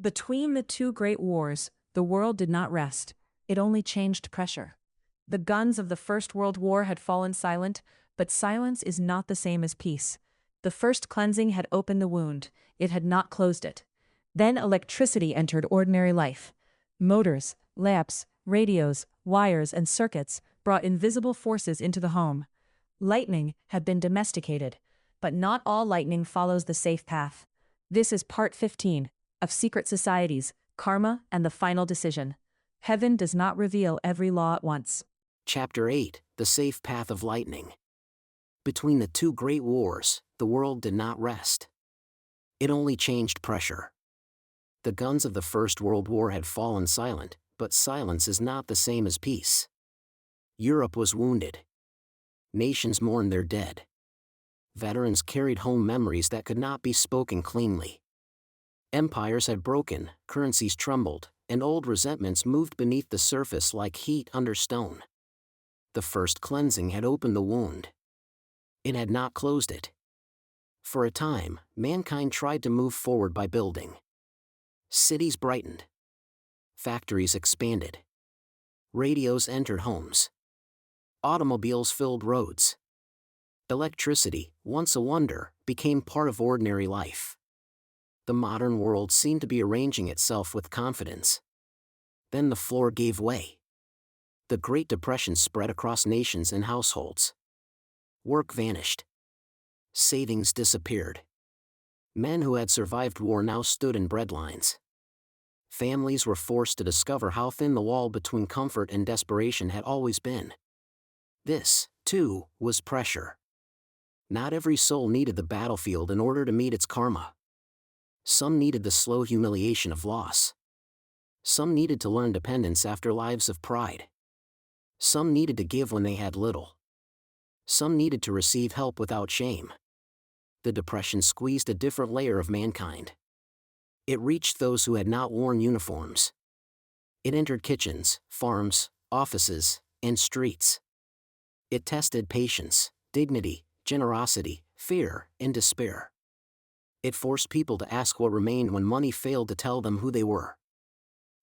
Between the two great wars, the world did not rest, it only changed pressure. The guns of the First World War had fallen silent, but silence is not the same as peace. The first cleansing had opened the wound, it had not closed it. Then electricity entered ordinary life. Motors, lamps, radios, wires, and circuits brought invisible forces into the home. Lightning had been domesticated, but not all lightning follows the safe path. This is part 15 of Secret Societies, Karma, and the Final Decision. Heaven does not reveal every law at once. Chapter 8, The Safe Path of Lightning. Between the two great wars, the world did not rest. It only changed pressure. The guns of the First World War had fallen silent, but silence is not the same as peace. Europe was wounded. Nations mourned their dead. Veterans carried home memories that could not be spoken cleanly. Empires had broken, currencies trembled, and old resentments moved beneath the surface like heat under stone. The first cleansing had opened the wound. It had not closed it. For a time, mankind tried to move forward by building. Cities brightened. Factories expanded. Radios entered homes. Automobiles filled roads. Electricity, once a wonder, became part of ordinary life. The modern world seemed to be arranging itself with confidence. Then the floor gave way. The Great Depression spread across nations and households. Work vanished. Savings disappeared. Men who had survived war now stood in breadlines. Families were forced to discover how thin the wall between comfort and desperation had always been. This, too, was pressure. Not every soul needed the battlefield in order to meet its karma. Some needed the slow humiliation of loss. Some needed to learn dependence after lives of pride. Some needed to give when they had little. Some needed to receive help without shame. The Depression squeezed a different layer of mankind. It reached those who had not worn uniforms. It entered kitchens, farms, offices, and streets. It tested patience, dignity, generosity, fear, and despair. It forced people to ask what remained when money failed to tell them who they were.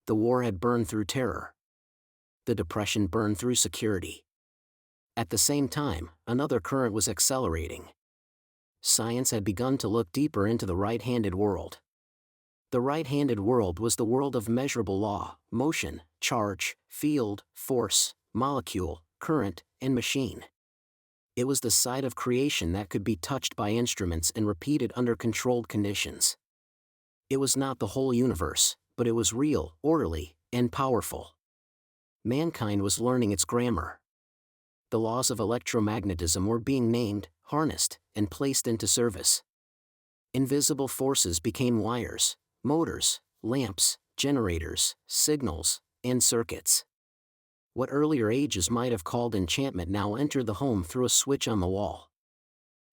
The war had burned through terror. The Depression burned through security. At the same time, another current was accelerating. Science had begun to look deeper into the right-handed world. The right-handed world was the world of measurable law, motion, charge, field, force, molecule, current, and machine. It was the side of creation that could be touched by instruments and repeated under controlled conditions. It was not the whole universe, but it was real, orderly, and powerful. Mankind was learning its grammar. The laws of electromagnetism were being named, harnessed, and placed into service. Invisible forces became wires, motors, lamps, generators, signals, and circuits. What earlier ages might have called enchantment now entered the home through a switch on the wall.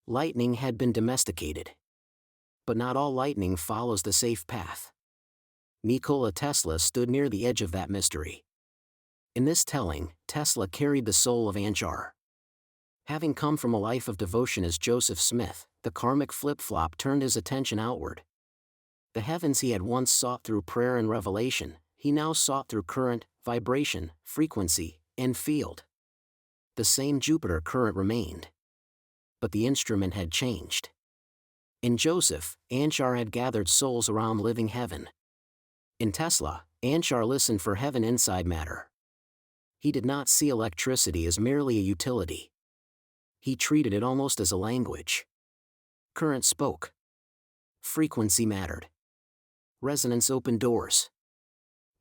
Lightning had been domesticated. But not all lightning follows the safe path. Nikola Tesla stood near the edge of that mystery. In this telling, Tesla carried the soul of Anshar. Having come from a life of devotion as Joseph Smith, the karmic flip-flop turned his attention outward. The heavens he had once sought through prayer and revelation, he now sought through current, vibration, frequency, and field. The same Jupiter current remained. But the instrument had changed. In Joseph, Anshar had gathered souls around living heaven. In Tesla, Anshar listened for heaven inside matter. He did not see electricity as merely a utility. He treated it almost as a language. Current spoke. Frequency mattered. Resonance opened doors.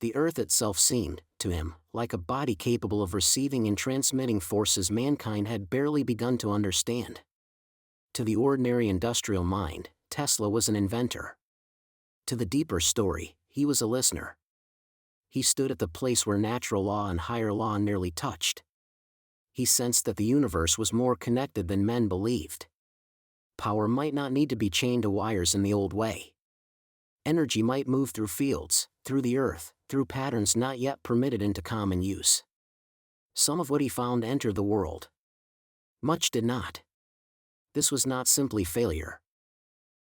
The earth itself seemed, to him, like a body capable of receiving and transmitting forces mankind had barely begun to understand. To the ordinary industrial mind, Tesla was an inventor. To the deeper story, he was a listener. He stood at the place where natural law and higher law nearly touched. He sensed that the universe was more connected than men believed. Power might not need to be chained to wires in the old way. Energy might move through fields, through the earth, through patterns not yet permitted into common use. Some of what he found entered the world. Much did not. This was not simply failure.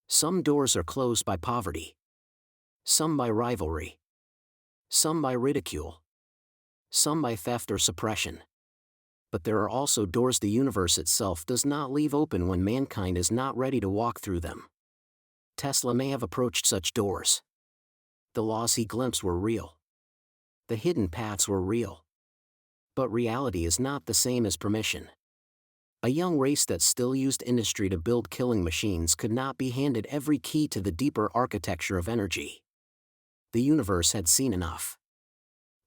Some doors are closed by poverty. Some by rivalry. Some by ridicule. Some by theft or suppression. But there are also doors the universe itself does not leave open when mankind is not ready to walk through them. Tesla may have approached such doors. The laws he glimpsed were real. The hidden paths were real. But reality is not the same as permission. A young race that still used industry to build killing machines could not be handed every key to the deeper architecture of energy. The universe had seen enough.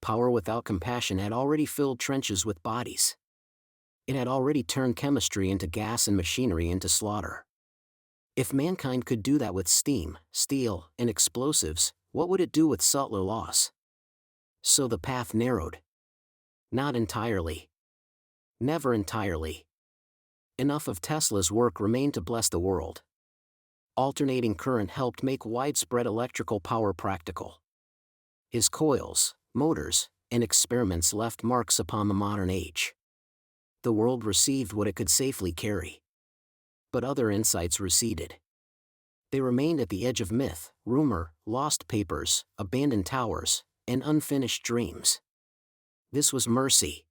Power without compassion had already filled trenches with bodies. It had already turned chemistry into gas and machinery into slaughter. If mankind could do that with steam, steel, and explosives, what would it do with subtler laws? So the path narrowed. Not entirely. Never entirely. Enough of Tesla's work remained to bless the world. Alternating current helped make widespread electrical power practical. His coils, motors, and experiments left marks upon the modern age. The world received what it could safely carry. But other insights receded. They remained at the edge of myth, rumor, lost papers, abandoned towers, and unfinished dreams. This was mercy.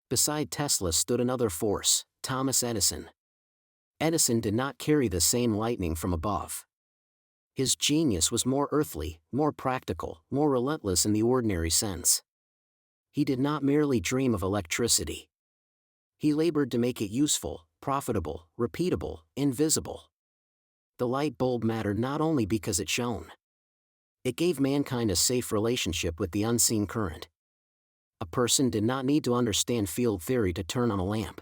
Beside Tesla stood another force, Thomas Edison. Edison did not carry the same lightning from above. His genius was more earthly, more practical, more relentless in the ordinary sense. He did not merely dream of electricity. He labored to make it useful, profitable, repeatable, invisible. The light bulb mattered not only because it shone. It gave mankind a safe relationship with the unseen current. A person did not need to understand field theory to turn on a lamp.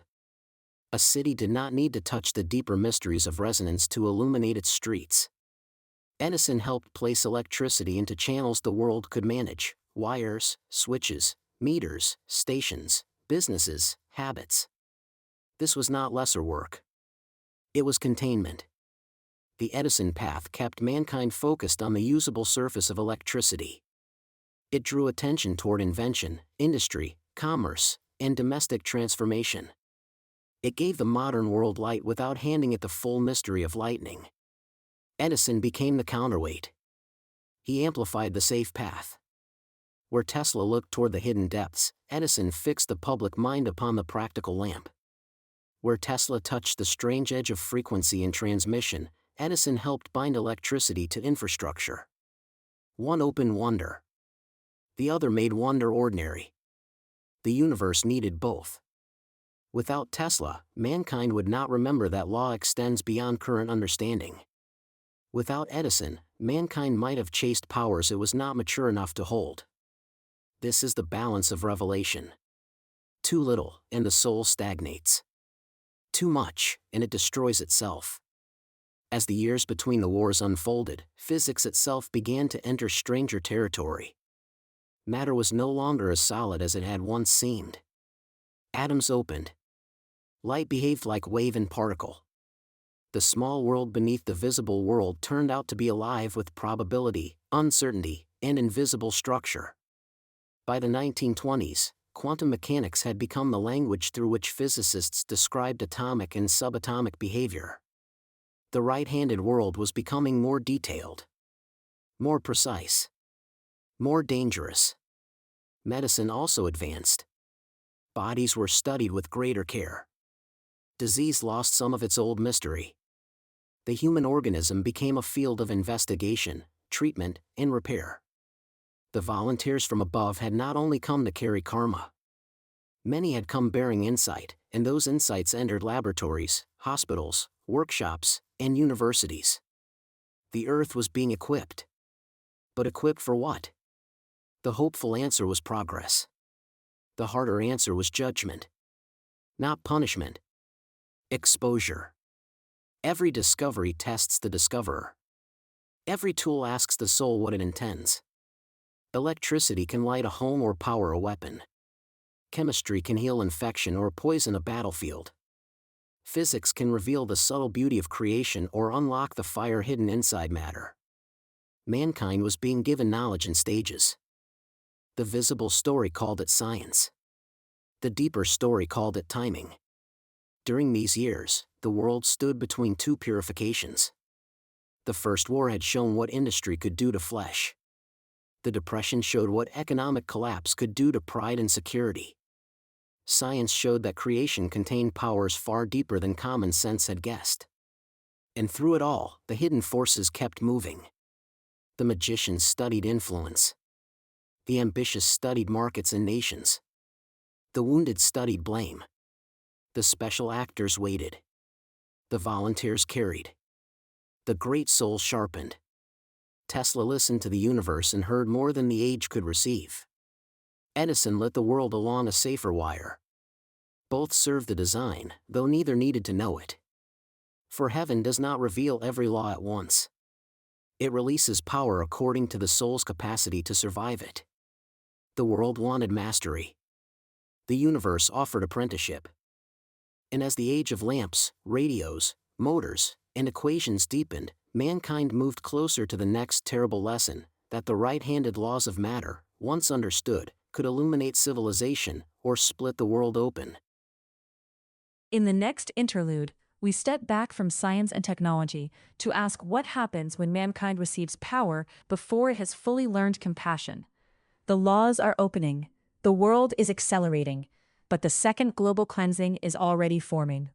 A city did not need to touch the deeper mysteries of resonance to illuminate its streets. Edison helped place electricity into channels the world could manage: wires, switches, meters, stations, businesses, habits. This was not lesser work. It was containment. The Edison path kept mankind focused on the usable surface of electricity. It drew attention toward invention, industry, commerce, and domestic transformation. It gave the modern world light without handing it the full mystery of lightning. Edison became the counterweight. He amplified the safe path. Where Tesla looked toward the hidden depths, Edison fixed the public mind upon the practical lamp. Where Tesla touched the strange edge of frequency and transmission, Edison helped bind electricity to infrastructure. One opened wonder. The other made wonder ordinary. The universe needed both. Without Tesla, mankind would not remember that law extends beyond current understanding. Without Edison, mankind might have chased powers it was not mature enough to hold. This is the balance of revelation. Too little, and the soul stagnates. Too much, and it destroys itself. As the years between the wars unfolded, physics itself began to enter stranger territory. Matter was no longer as solid as it had once seemed. Atoms opened. Light behaved like wave and particle. The small world beneath the visible world turned out to be alive with probability, uncertainty, and invisible structure. By the 1920s, quantum mechanics had become the language through which physicists described atomic and subatomic behavior. The right-handed world was becoming more detailed, more precise, more dangerous. Medicine also advanced. Bodies were studied with greater care. Disease lost some of its old mystery. The human organism became a field of investigation, treatment, and repair. The volunteers from above had not only come to carry karma. Many had come bearing insight, and those insights entered laboratories, hospitals, workshops, and universities. The earth was being equipped. But equipped for what? The hopeful answer was progress. The harder answer was judgment. Not punishment. Exposure. Every discovery tests the discoverer. Every tool asks the soul what it intends. Electricity can light a home or power a weapon. Chemistry can heal infection or poison a battlefield. Physics can reveal the subtle beauty of creation or unlock the fire hidden inside matter. Mankind was being given knowledge in stages. The visible story called it science. The deeper story called it timing. During these years, the world stood between two purifications. The First War had shown what industry could do to flesh. The Depression showed what economic collapse could do to pride and security. Science showed that creation contained powers far deeper than common sense had guessed. And through it all, the hidden forces kept moving. The magicians studied influence. The ambitious studied markets and nations. The wounded studied blame. The special actors waited. The volunteers carried. The great soul sharpened. Tesla listened to the universe and heard more than the age could receive. Edison lit the world along a safer wire. Both served the design, though neither needed to know it. For heaven does not reveal every law at once. It releases power according to the soul's capacity to survive it. The world wanted mastery. The universe offered apprenticeship. And as the age of lamps, radios, motors, and equations deepened, mankind moved closer to the next terrible lesson, that the right-handed laws of matter, once understood, could illuminate civilization or split the world open. In the next interlude, we step back from science and technology to ask what happens when mankind receives power before it has fully learned compassion. The laws are opening, the world is accelerating, but the second global cleansing is already forming.